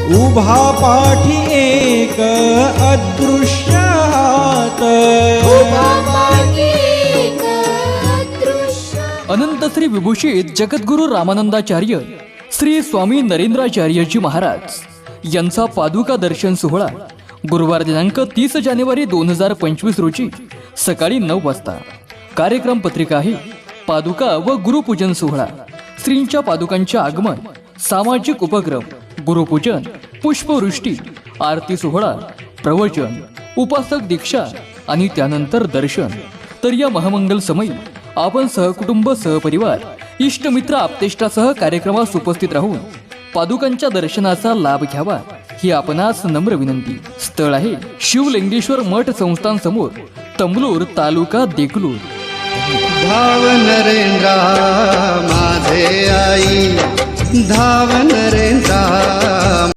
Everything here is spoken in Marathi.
उभा पाठी एक अदृश्य हात, अनंत श्री विभूषित जगद्गुरु रामानंदाचार्य श्री स्वामी नरेंद्राचार्यजी महाराज यांचा पादुका दर्शन सोहळा गुरुवार दिनांक 30 जानेवारी 2025 रोजी सकाळी 9 वाजता. कार्यक्रम पत्रिका आहे पादुका व गुरुपूजन सोहळा, श्रींच्या पादुकांचे आगमन, सामाजिक उपक्रम, गुरुपूजन, पुष्पवृष्टी, आरती सोहळा, प्रवचन, उपासक दीक्षा आणि त्यानंतर दर्शन. तर या महामंगल समयी आपण सहकुटुंब सहपरिवार इष्टमित्र आप्तेष्टासह कार्यक्रमास उपस्थित राहून पादुकांच्या दर्शनाचा लाभ घ्यावा ही आपणास नम्र विनंती. स्थळ आहे शिवलिंगेश्वर मठ संस्थान समोर, तंबलूर, तालुका देगलूर. धाव नरेंद्रा माझे आई, धाव नरेंद्रा.